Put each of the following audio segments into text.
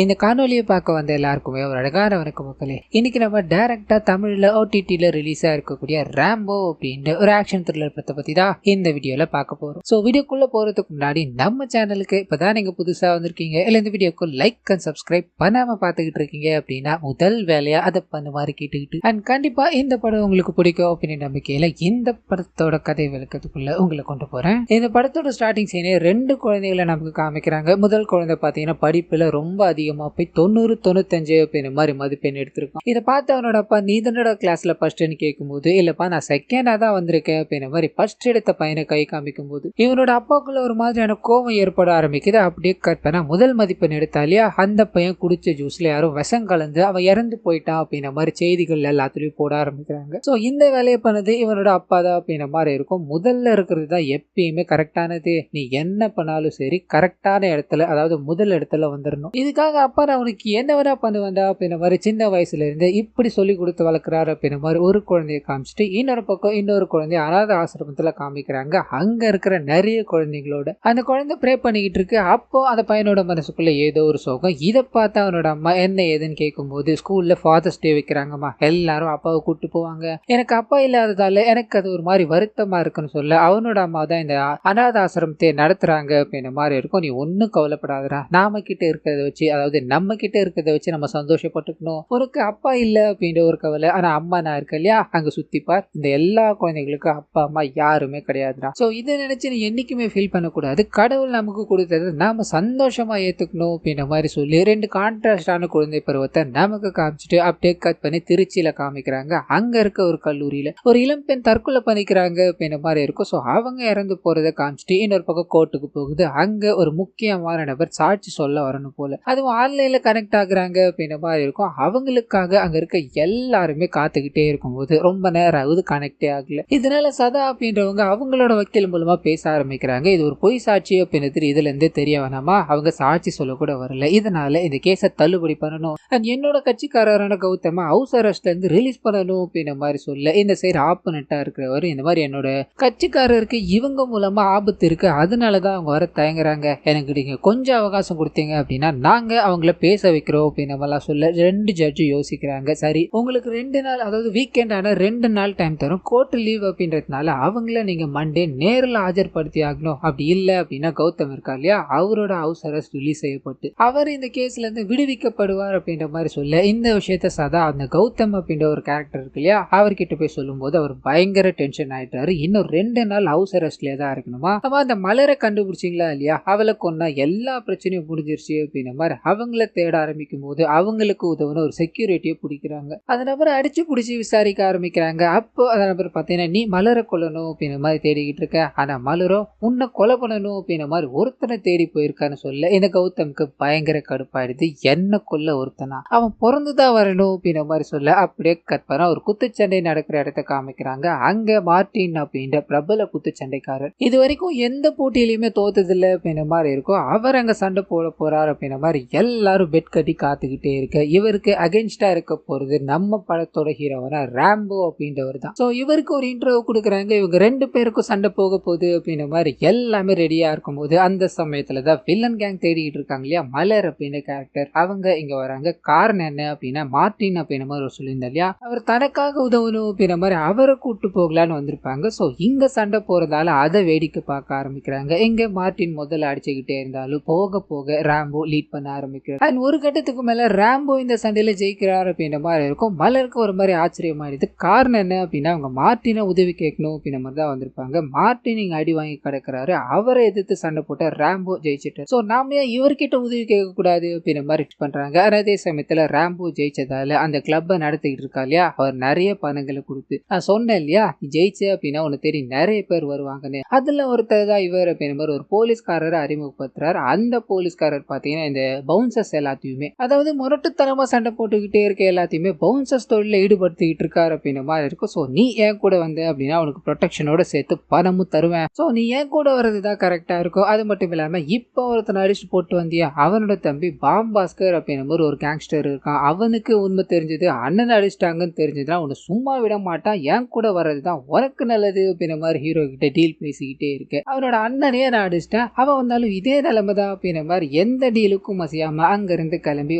இந்த காணொலியை பார்க்க வந்த எல்லாருக்குமே ஒரு அழகான வணக்கம் மக்களே. இன்னைக்கு நம்ம டைரக்டா தமிழ்ல OTT-ல ரிலீஸா இருக்கக்கூடிய ராம்போ அப்படின்ற ஒரு ஆக்ஷன் த்ரில்லர் படத்தை பத்தி தான் இந்த வீடியோல பார்க்க போறோம். ஸோ வீடியோக்குள்ள போறதுக்கு முன்னாடி நம்ம சேனலுக்கு இப்பதான் நீங்க புதுசா வந்திருக்கீங்க இல்ல இந்த வீடியோக்கு லைக் அண்ட் சப்ஸ்கிரைப் பண்ணாம பார்த்துக்கிட்டு இருக்கீங்க அப்படின்னா முதல் வேலையா அதை பண்ண மாதிரி கேட்டுக்கிட்டு அண்ட் கண்டிப்பா இந்த படம் உங்களுக்கு பிடிக்கும் அப்படின்னு நம்பிக்கையில இந்த படத்தோட கதை விளக்கத்துக்குள்ள உங்களை கொண்டு போறேன். இந்த படத்தோட ஸ்டார்டிங் சீனே 2 குழந்தைகளை நமக்கு காமிக்கிறாங்க. முதல் குழந்தை பாத்தீங்கன்னா படிப்புல ரொம்ப அதிகமா போய் 90-95 அப்படின்ற மாதிரி மதிப்பெண் எடுத்திருக்கான். இதை பார்த்து அவனோட அப்பா நீ தானடா கிளாஸ்ல ஃபர்ஸ்ட்னு கேட்கும்போது இல்லப்பா நான் செகண்டா தான் வந்திருக்கேன் அப்படின்ற மாதிரி ஃபர்ஸ்ட் எடுத்த பையனை கை காமிக்கும் போது இவனோட அப்பாவுக்குள்ள ஒரு மாதிரியான கோபம் ஏற்பட ஆரம்பிக்குது. அப்படியே கற்பனா முதல் மதிப்பெண் எடுத்தாலியா அந்த பையன் குடிச்ச ஜூஸ்ல யாரும் விஷம் கலந்து அவன் இறந்து போயிட்டான் அப்படின்ற மாதிரி செய்திகள் எல்லாத்துலயும் போட ஆரம்பிக்கிறாங்க. ஸோ இந்த வேலையை பண்ணது இவனோட அப்பா தான் அப்படின்ற மாதிரி இருக்கும். முதல்ல இருக்கிறது தான் எப்பயுமே கரெக்டானது. நீ என்ன பண்ணாலும் சரி கரெக்டான இடத்துல அதாவது முதல் இடத்துல வந்துடணும். இதுக்காக அப்பா நான் உனக்கு என்ன வேணா பண்ணுவேன்டா அப்படின்ற மாதிரி சின்ன வயசுல இருந்து இப்படி சொல்லி கொடுத்து வளர்க்குறாரு அப்படின்ற மாதிரி ஒரு குழந்தைய காமிச்சிட்டு இன்னொரு பக்கம் இன்னொரு குழந்தைய அனாதை ஆசிரமத்துல காமிக்கிறாங்க. அங்க இருக்கிற நிறைய குழந்தைங்களோட அந்த குழந்தை ப்ரே பண்ணிக்கிட்டு இருக்கு. அப்போ அந்த பையனோட மனசுக்குள்ள ஏதோ ஒரு சோகம். இதை பார்த்து அவனோட அம்மா என்ன ஏதுன்னு கேட்கும்போது ஸ்கூல்ல ஃபாதர்ஸ் டே வைக்கிறாங்கம்மா, எல்லாரும் அப்பாவை கூப்பிட்டு போவாங்க, எனக்கு அப்பா இல்லாததால எனக்கு அது ஒரு மாதிரி வருத்தமா இருக்குன்னு சொல்ல அவனோட அம்மா தான் இந்த அனாத ஆசிரமத்தை நடத்துறாங்க அப்படின்ற மாதிரி இருக்கும். நீ ஒன்னும் கவலைப்படாதடா, நாம கிட்ட இருக்கிறத வச்சு அதாவது நம்ம கிட்ட இருக்கிறத வச்சு நம்ம சந்தோஷப்பட்டுக்கணும். உனக்கு அப்பா இல்ல அப்படின்ற ஒரு கவலை, ஆனா அம்மா நான் இருக்க இல்லையா, அங்க சுத்தி பார், இந்த எல்லா குழந்தைகளுக்கும் அப்பா அம்மா யாருமே கிடையாதுடா. சோ இதை நினைச்சு நீ என்னைக்குமே ஃபீல் பண்ணக்கூடாது, கடவுள் நமக்கு கொடுத்தது நாம சந்தோஷமா ஏத்துக்கணும் அப்படின்ற மாதிரி சொல்லி 2 கான்ட்ராஸ்டான குழந்தை பருவத்தை நமக்கு காமிச்சிட்டு அப்படியே கட் பண்ணி திருச்சியில காமிக்கிறாங்க. அங்க இருக்க ஒரு கல்லூரியில ஒரு இளம்பெண் தற்கொலை பண்ணிக்கிறாங்க அப்படின்ற மாதிரி இருக்கும். ஸோ அவங்க இறந்து போறதை காமிச்சிட்டு இன்னொரு பக்கம் கோர்ட்டுக்கு போகுது. அங்க ஒரு முக்கியமான நபர் சாட்சி சொல்ல வரணும் போல, அதுவும் ஆன்லைன்ல கனெக்ட் ஆகுறாங்க அப்படின்ற மாதிரி இருக்கும். அவங்களுக்காக அங்க இருக்க எல்லாருமே காத்துக்கிட்டே இருக்கும்போது ரொம்ப நேரம் ஆகுது, கனெக்டே ஆகல. இதனால சதா அப்படின்றவங்க அவங்களோட வக்கீல் மூலமா பேச ஆரம்பிக்கிறாங்க. இது ஒரு பொய் சாட்சி அப்படின்னு இதுல இருந்தே தெரிய வேணாமா, அவங்க சாட்சி சொல்ல கூட வரல, இதனால இந்த கேஸை தள்ளுபடி பண்ணணும் அண்ட் என்னோட கட்சிக்காரரான கௌதம ஹவுஸ் அரெஸ்ட்ல இருந்து ரிலீஸ் பண்ணணும் அப்படின்ற மாதிரி சொல்ல இந்த சைடு ஆப்பனட்டா இருக்கிறவர் இந்த மாதிரி என்னோட கட்சிக்காரருக்கு இவங்க மூலமா ஆபத்து இருக்கு, அதனாலதான் அவங்க வர தயங்குறாங்க, எனக்கு நீங்க கொஞ்சம் அவகாசம் கொடுத்தீங்க அப்படின்னா நாங்க அவங்கள பேச வைக்கிறோம் அப்படின்னு நம்மளாம் சொல்ல 2 ஜட்ஜு யோசிக்கிறாங்க. சரி உங்களுக்கு 2 நாள் அதாவது வீக்கெண்ட் ஆன 2 நாள் டைம் தரும், கோர்ட் லீவ் அப்படின்றதுனால அவங்கள நீங்க மண்டே நேரில் ஆஜர்படுத்தி ஆகணும், அப்படி இல்லை அப்படின்னா கௌதம் இருக்கா இல்லையா அவரோட ஹவுஸ் அரெஸ்ட் ரிலீஸ் செய்யப்பட்டு அவர் இந்த கேஸ்ல இருந்து விடுவிக்கப்படுவார் அப்படின்ற மாதிரி சொல்ல இந்த விஷயத்த சதா அந்த கௌதம் அப்படின்ற ஒரு கேரக்டர் இருக்கு இல்லையா அவர்கிட்ட போய் சொல்லும் போது அவர் பயங்கர டென்ஷன் ஆயிட்டாரு. இன்னும் 2 நாள் ஹவுஸ் அரெஸ்ட்லயே தான் இருக்கணுமா, நம்ம அந்த மலரை கண்டுபிடிச்சிங்களா இல்லையா அவளை கொன்னா எல்லா பிரச்சனையும் முடிஞ்சிருச்சு அப்படின்ற மாதிரி அவங்கள தேட ஆரம்பிக்கும் போது அவங்களுக்கு உதவுன ஒரு செக்யூரிட்டியை பிடிக்கிறாங்க. அந்த நபரை அடிச்சு பிடிச்சி விசாரிக்க ஆரம்பிக்கிறாங்க. அப்போ அந்த நபர் பார்த்தீங்கன்னா நீ மலரை கொல்லணும் அப்படின்ற மாதிரி தேடிக்கிட்டு இருக்க, ஆனா மலரோ உன்னை கொலை பண்ணணும் அப்படின்ற மாதிரி ஒருத்தனை தேடி போயிருக்கான்னு சொல்ல இந்த கௌதமுக்கு பயங்கர கடுப்பாயிடுது. என்ன கொல்ல ஒருத்தனா, அவன் பிறந்துதான் வரணும் அப்படின்ற மாதிரி சொல்ல அப்படியே கற்பனா ஒரு குத்துச்சண்டை நடக்கிற இடத்த காமிக்கிறாங்க. அங்க மார்டின் அப்படின்ற பிரபல குத்துச்சண்டைக்காரர் இது வரைக்கும் எந்த போட்டியிலுமே தோத்ததில்லை அப்படின்ற மாதிரி இருக்கும். அவர் அங்க சண்டை போட போறார் அப்படின்ற மாதிரி எல்லாரும் பெட் கட்டி காத்துக்கிட்டே இருக்க இவருக்கு அகைன்ஸ்டா இருக்க போறது நம்ம படத்தோட ஹீரோவான ராம்போ அப்படின்றவர் தான். ஸோ இவருக்கு ஒரு இன்டர்வியூ கொடுக்குறாங்க. இவங்க 2 பேருக்கும் சண்டை போக போகுது அப்படின்ற மாதிரி எல்லாமே ரெடியா இருக்கும் போது அந்த சமயத்துல தான் வில்லன் கேங் தேடிட்டு இருக்காங்க இல்லையா மலர் அப்படின்ற கேரக்டர் அவங்க இங்க வராங்க. காரணம் என்ன அப்படின்னா மார்டின் அப்படின்ற மாதிரி ஒரு சொல்லியிருந்தா இல்லையா அவர் தனக்காக உதவணும் அப்படின்ற மாதிரி அவரை கூட்டு போகலான்னு வந்திருப்பாங்க. ஸோ இங்க சண்டை போறதால அதை வேடிக்கை பார்க்க ஆரம்பிக்கிறாங்க. இங்க மார்டின் முதல்ல அடிச்சுக்கிட்டே இருந்தாலும் போக போக ராம்போ லீட் பண்ண ஆரம்பிக்கிறார். அண்ட் ஒரு கட்டத்துக்கு மேல ராம்போ இந்த சண்டையில ஜெயிக்கிறார் அப்படின்ற மாதிரி இருக்கும். மலருக்கு ஒரு மாதிரி ஆச்சரியமாயிடுது. காரணம் என்ன அப்படின்னா அவங்க மார்டினை உதவி கேட்கணும் அப்படின்ற மாதிரி தான் வந்திருப்பாங்க. மார்டின் இங்க அடி வாங்கி கிடக்கிறாரு, அவரை எதிர்த்து சண்டை போட்ட ராம்போ ஜெயிச்சிட்டார். ஸோ நாம ஏன் இவர்கிட்ட உதவி கேட்க கூடாது அப்படின்ற மாதிரி பண்றாங்க. அதே சமயத்துல ராம்போ ஜெயிச்சதால அந்த கிளப்பை நடத்திக்கிட்டு இருக்கா இல்லையா அவர் நிறைய பணங்களை கொடுத்து நான் சொன்னேன் இல்லையா நீ ஜெயிச்ச அப்படின்னா உனக்கு தெரியும் நிறைய பேர் வருவாங்கன்னு, அதுல ஒருத்தர் தான் இவர் அப்படின்ற மாதிரி ஒரு போலீஸ்காரரை அறிமுகப்படுத்துறாரு. அந்த போலீஸ்காரர் பாத்தீங்கன்னா இந்த பவுன்சர்ஸ் எல்லாத்தையுமே அதாவது முரட்டுத்தனமா சண்டை போட்டுக்கிட்டே இருக்க எல்லாத்தையுமே பவுன்சர்ஸ் தொழில ஈடுபடுத்திக்கிட்டு இருக்காரு அப்படின்ற மாதிரி இருக்கும். ஸோ நீ ஏன் கூட வந்த அப்படின்னா உனக்கு ப்ரொடெக்ஷனோட சேர்த்து பணமும் தருவேன், ஸோ நீ ஏன் கூட வர்றதுதான் கரெக்டா இருக்கும். அது மட்டும் இல்லாம இப்போ ஒருத்தனை அடிச்சு போட்டு வந்தியா அவனோட தம்பி பாஸ்கர் அப்படின்ற ஒரு கேங்ஸ்டர் இருக்கான், அவனுக்கு உண்மை தெரிஞ்சது அண்ணன் அடிச்சிட்டாங்கன்னு தெரிஞ்சதுன்னா உன்னை சும்மா விட மாட்டான், ஏன் கூட வர்றதுதான் உனக்கு நல்லது அப்படின்ற மாதிரி ஹீரோ கிட்ட டீல் பேசிக்கிட்டே இருக்கு. அவனோட அண்ணனே நான் அடிச்சிட்டேன், அவன் வந்தாலும் இதே நிலைமை தான் அப்படின்ற மாதிரி எந்த டீலுக்கும் மசியா முடியாம அங்கிருந்து கிளம்பி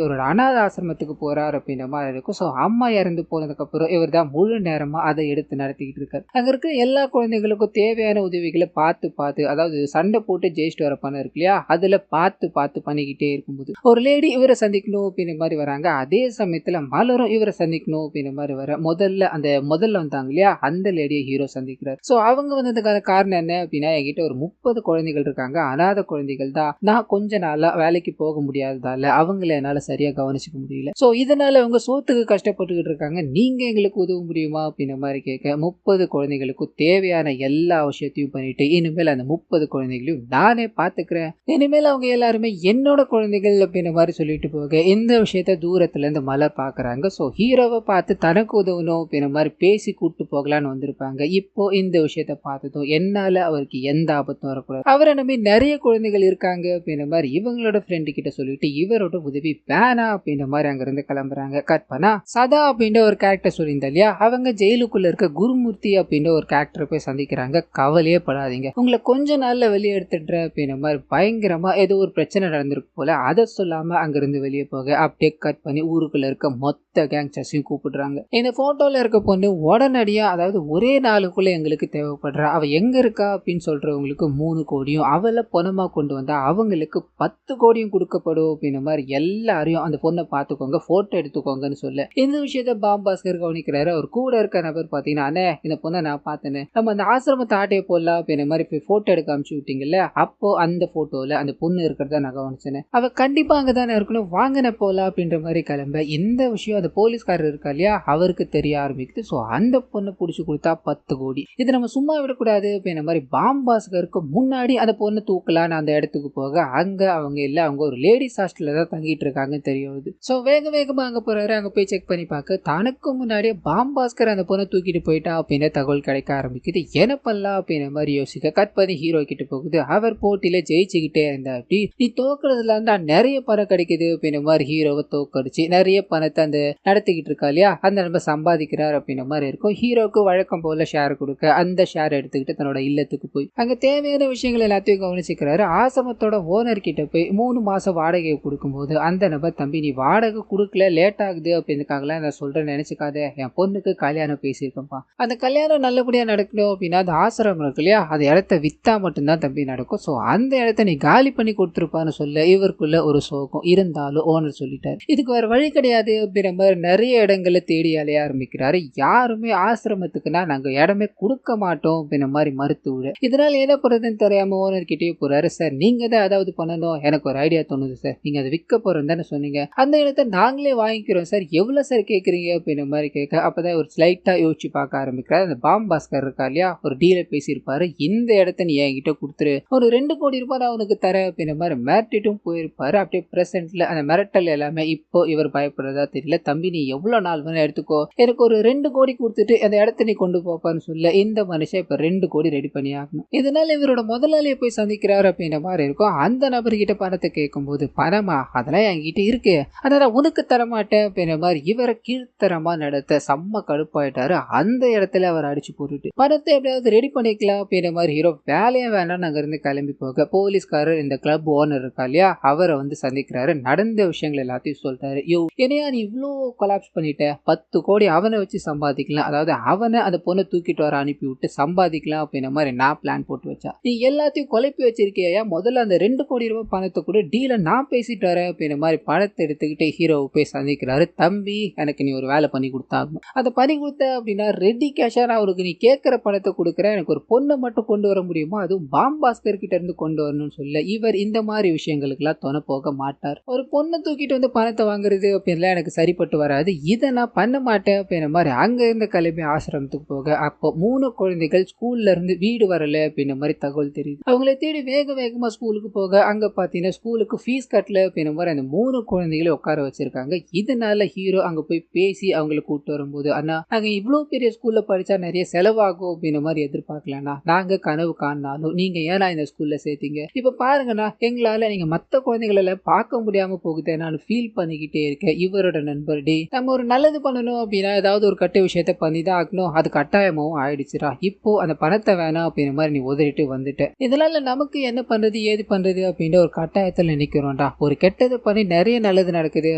ஒரு அனாத ஆசிரமத்துக்கு போறாரு அப்படின்ற மாதிரி இருக்கும். ஸோ அம்மா இறந்து போனதுக்கு அப்புறம் இவர் தான் முழு நேரமா அதை எடுத்து நடத்திக்கிட்டு இருக்காரு. அங்க இருக்க எல்லா குழந்தைகளுக்கும் தேவையான உதவிகளை பார்த்து பார்த்து, அதாவது சண்டை போட்டு ஜெயிச்சுட்டு வர பணம் இருக்கு இல்லையா, அதுல பார்த்து பார்த்து பண்ணிக்கிட்டே இருக்கும்போது ஒரு லேடி இவரை சந்திக்கணும் அப்படின்ற மாதிரி வராங்க. அதே சமயத்துல மலரும் இவரை சந்திக்கணும் அப்படின்ற மாதிரி வர முதல்ல வந்தாங்க இல்லையா, அந்த லேடியை ஹீரோ சந்திக்கிறார். ஸோ அவங்க வந்ததுக்கான காரணம் என்ன அப்படின்னா, என்கிட்ட ஒரு 30 குழந்தைகள் இருக்காங்க, அனாதை குழந்தைகள் தான். நான் கொஞ்ச நாளா வேலைக்கு போக முடியாததால அவங்கள என்னால சரியா கவனிச்சுக்க முடியல. ஸோ இதனால அவங்க சோத்துக்கு கஷ்டப்பட்டுக்கிட்டு இருக்காங்க. நீங்க எங்களுக்கு உதவ முடியுமா அப்படின்ற மாதிரி கேட்க, 30 குழந்தைகளுக்கும் தேவையான எல்லா விஷயத்தையும் பண்ணிட்டு இனிமேல் அந்த 30 குழந்தைகளையும் நானே பாத்துக்கிறேன், இனிமேல் அவங்க எல்லாருமே என்னோட குழந்தைகள் அப்படின்ற மாதிரி சொல்லிட்டு போக இந்த விஷயத்த தூரத்துல இருந்து மலர் பாக்குறாங்க. ஸோ ஹீரோவை பார்த்து தனக்கு உதவணும் அப்படின்ற மாதிரி பேசி கூட்டு போகலான்னு வந்திருப்பாங்க. இப்போ இந்த விஷயத்த பார்த்ததும் என்னால அவருக்கு எந்த ஆபத்தும் வரக்கூடாது, அவரை நம்பி நிறைய குழந்தைகள் இருக்காங்க அப்படின்ற மாதிரி இவங்களோட ஃப்ரெண்டு கிட்ட சொல்லிட்டு இவரோட உதவி வேணாம் அப்படின்ற மாதிரி அங்க இருந்து கிளம்புறாங்க. கட் பண்ணா சதா அப்படின்ற ஒரு கேரக்டர் சொல்லியிருந்தா இல்லையா, அவங்க ஜெயிலுக்குள்ள இருக்க குருமூர்த்தி அப்படின்ற ஒரு கேரக்டரை போய் சந்திக்கிறாங்க. கவலையே படாதீங்க, உங்களை கொஞ்ச நாள்ல வெளியே எடுத்துடுற அப்படின்ற மாதிரி பயங்கரமா ஏதோ ஒரு பிரச்சனை நடந்திருக்கு போல, அதை சொல்லாம அங்கிருந்து வெளியே போக அப்படியே கட் பண்ணி ஊருக்குள்ள இருக்க மொத்த கேங்ஸ்டர்ஸையும் கூப்பிடுறாங்க. இந்த போட்டோல இருக்க பொண்ணு உடனடியா, அதாவது ஒரே நாளுக்குள்ள எங்களுக்கு தேவைப்படுறா, அவ எங்க இருக்கா அப்படின்னு சொல்றவங்களுக்கு 3 கோடியும், அவளை பணமா கொண்டு வந்தா அவங்களுக்கு 10 கோடியும் கொடுக்கப்படும் அப்படின்ற மாதிரி எல்லாரையும் அந்த பொண்ணை பார்த்துக்கோங்க, போட்டோ எடுத்துக்கோங்கன்னு சொல்ல இந்த விஷயத்த பாஸ்கர் கவனிக்கிறாரு. அவர் கூட இருக்க நபர் பாத்தீங்கன்னா, அண்ணே இந்த பொண்ணை நான் பார்த்தேன்னு, நம்ம அந்த ஆசிரமத்தை ஆட்டையை போடலாம் அப்படின்ற மாதிரி போய் போட்டோ எடுக்க அனுப்பிச்சு விட்டீங்கல்ல, அப்போ அந்த போட்டோல அந்த பொண்ணு இருக்கிறத நான் கவனிச்சேன், அவ கண்டிப்பா அங்கதானே இருக்கணும், வாங்கின போலாம் அப்படின்ற மாதிரி கிளம்ப இந்த விஷயம் அந்த போலீஸ்காரர் இருக்கா இல்லையா அவருக்கு தெரிய ஆரம்பிக்குது. ஸோ அந்த பொண்ணை பிடிச்சி கொடுத்தா 10 கோடி, இது நம்ம சும்மா விடக்கூடாது அப்படின்ற மாதிரி பாஸ்கருக்கு முன்னாடி அந்த பொண்ணை தூக்கலான்னு அந்த இடத்துக்கு போக அங்க அவங்க இல்ல, அவங்க ஒரு லேடிஸ் ஹாஸ்டல்ல தான் தங்கிட்டு இருக்காங்கன்னு தெரிய வருது. ஸோ வேகமா அங்க போறாரு. அங்க போய் செக் பண்ணி பார்க்க தனக்கு முன்னாடியே பாஸ்கர் அந்த பொண்ணை தூக்கிட்டு போயிட்டா அப்படின்னு தகவல் கிடைக்க ஆரம்பிக்குது. என்ன பண்ணலாம் அப்படின்ற மாதிரி யோசிக்க கட் பண்ணி ஹீரோ கிட்ட போகுது. அவர் போட்டியில ஜெயிச்சுக்கிட்டே இருந்தா, அப்படி நீ தோக்குறதுல இருந்தா நிறைய பணம் கிடைக்குது அப்படின்ற மாதிரி ஹீரோவை தோக்கடிச்சு நிறைய பணத்தை அந்த நடத்திக்கிட்டு இருக்கா இல்லையா அந்த நம்ம சம்பாதிக்கிறார் அப்படின்ற மாதிரி இருக்கும். ஹீரோக்கு வழக்கம் போல ஷேர் கொடுக்க அந்த ஷேர் எடுத்துக்கிட்டு தன்னோட இல்லத்துக்கு போய் அங்க தேவையான விஷயங்கள் எல்லாத்தையும் கவனிச்சுக்கிறாரு. ஆசிரமத்தோட ஓனர் கிட்ட போய் 3 மாசம் வாடகையை கொடுக்கும்போது அந்த நபர், தம்பி நீ வாடகை கொடுக்கல, லேட் ஆகுது அப்படின்றதுக்காகலாம் நான் சொல்றேன் நினைச்சுக்காத, என் பொண்ணுக்கு கல்யாணம் பேசியிருக்கேன்ப்பா, அந்த கல்யாணம் நல்லபடியா நடக்கணும் அப்படின்னா அந்த ஆசிரமம் இருக்கு இல்லையா அந்த இடத்த வித்தா மட்டும்தான் தம்பி நடக்கும். ஸோ அந்த இடத்த நீ காலி பண்ணி கொடுத்துருப்பான்னு சொல்ல இவருக்குள்ள ஒரு சோகம் இருந்தாலும் ஓனர் சொல்லிட்டாரு. இதுக்கு வேற வழி கிடையாது அப்படின்ற மாதிரி நிறைய இடங்களை தேடி அலைய ஆரம்பிக்கிறாரு. யாருமே ஆசிரமத்துக்குன்னா நாங்க இடமே கொடுக்க மாட்டோம் அப்படின்ற மாதிரி மறுத்து விட, இதனால என்ன போறதுன்னு தெரியாம ஓனர் கிட்டே போறாரு. சார் நீங்க தான் ஏதாவது பண்ணணும், எனக்கு ஒரு ஐடியா தோணுது சார், நீங்க அதை விற்க போறோம் தானே சொன்னீங்க, அந்த இடத்த நாங்களே வாங்கிக்கிறோம் சார், எவ்வளவு சார் கேட்குறீங்க அப்படின்ற மாதிரி கேட்க அப்பதான் ஒரு ஸ்லைட்டா யோசிச்சு பார்க்க ஆரம்பிக்கிறார். அந்த பாஸ்கர் இருக்கா இல்லையா ஒரு டீலை பேசியிருப்பாரு, இந்த இடத்த நீ என்கிட்ட கொடுத்துரு, ஒரு 2 கோடி ரூபாய் நான் உனக்கு தரேன் அப்படின்ற மாதிரி மிரட்டிட்டும் போயிருப்பாரு. அப்படியே பிரசன்ட்ல அந்த மிரட்டல் எல்லாமே இப்போ இவர் பயப்படுறதா தெரியல. தம்பி நீ எவ்வளவு நாள் வேணா எடுத்துக்கோ, எனக்கு ஒரு 2 கோடி கொடுத்துட்டு அந்த இடத்த நீ கொண்டு போப்பான்னு சொல்ல இந்த மனுஷன் இப்ப 2 கோடி ரெடி பண்ணி ஆகணும். இதனால இவரோட முதலாளியை போய் சந்திக்கிறாரு அப்படின்ற மாதிரி இருக்கும். அந்த நபர்கிட்ட பணத்தை கேட்கும் போது, பணமா அதெல்லாம் என்கிட்ட இருக்கு, அதனால உனக்கு தரமாட்டேன் அப்படின்ற மாதிரி இவரை கீழ்த்தரமா நடத்த செம்ம கடுப்பாயிட்டாரு. அந்த இடத்துல அவர் அடிச்சு போட்டுட்டு பணத்தை எப்படியாவது ரெடி பண்ணிக்கலாம் அப்படின்ற மாதிரி ஹீரோ வேலையை வேண்டாம் அங்க இருந்து கிளம்பி போக போலீஸ்காரர் இந்த கிளப் ஓனர் இருக்கா இல்லையா அவரை வந்து சந்திக்கிறாரு. நடந்த விஷயங்கள் எல்லாத்தையும் சொல்லிட்டாரு. என்னையா நீ இவ்வளோ கொலாப்ஸ் பண்ணிட்ட, 10 கோடி அவனை வச்சு சம்பாதிக்கலாம், அதாவது அவனை அந்த பொண்ணை தூக்கிட்டு வர அனுப்பி விட்டு சம்பாதிக்கலாம் அப்படின்ற மாதிரி நான் பிளான் போட்டு வச்சா, நீ எல்லாத்தையும் குழப்பி வச்சிருக்கியா, முதல்ல அந்த 2 கோடி ரூபாய் பணத்தை கூட டீலை நான் பேசிட்டு வரேன் அப்படின்ற மாதிரி பணத்தை எடுத்துக்கிட்டு ஹீரோவை போய் சந்திக்கிறாரு. தம்பி எனக்கு நீ ஒரு வேலை பண்ணி கொடுத்தாகணும், அதை பண்ணி கொடுத்த அப்படின்னா ரெடி கேஷா நான் அவருக்கு நீ கேட்கிற பணத்தை கொடுக்குறேன், எனக்கு ஒரு பொண்ணை மட்டும் கொண்டு வர முடியுமா, அதுவும் பாஸ்கர் கிட்ட இருந்து கொண்டு வரணும்னு சொல்ல இவர் இந்த மாதிரி விஷயங்களுக்குலாம் துணை போக மாட்டார். ஒரு பொண்ணை தூக்கிட்டு வந்து பணத்தை வாங்குறது அப்படின்லாம் எனக்கு சரிப்பட்டு வராது, இதை நான் பண்ண மாட்டேன் அப்படின்ற மாதிரி அங்க இருந்த கிளம்பி ஆசிரமத்துக்கு போக அப்போ 3 குழந்தைகள் ஸ்கூல்ல இருந்து வீடு வரல அப்படின்ற மாதிரி தகவல் தெரியுது. அவங்களை தேடி வேகமா ஸ்கூலுக்கு போக அங்க பாத்தீங்கன்னா ஸ்கூலுக்கு ஃபீஸ் கட்டல அப்படின்ற மாதிரி அந்த 3 குழந்தைகளை உட்கார வச்சிருக்காங்க. இதனால ஹீரோ அங்க போய் பேசி அவங்களை கூப்பிட்டு வரும்போது, அண்ணா நாங்க இவ்வளவு பெரிய ஸ்கூல்ல படிச்சா நிறைய செலவாகும் அப்படின்ற மாதிரி எதிர்பார்க்கலண்ணா, நாங்க கனவு காணாலும் நீங்க ஏன்னா இந்த ஸ்கூல்ல சேர்த்தீங்க, இப்ப பாருங்கண்ணா எங்களால நீங்க மத்த குழந்தைகளை பார்க்க முடியாம போகுது நான் ஃபீல் பண்ணிக்கிட்டே இருக்கேன். இவரோட நண்பர் டே நம்ம ஒரு நல்லது பண்ணணும் அப்படின்னா ஏதாவது ஒரு கட்ட விஷயத்த பண்ணி தான் ஆகணும், அது கட்டாயமாவும் ஆயிடுச்சுரா, இப்போ அந்த பணத்தை வேணாம் அப்படின்ற மாதிரி நீ உதறிட்டு வந்துட்ட, இதனால நமக்கு என்ன பண்றது ஏது பண்றது அப்படின்ற ஒரு கட்டாயத்தில் நிக்கிறோம்டா, ஒரு கெட்டது பண்ணி நிறைய நல்லது நடக்குது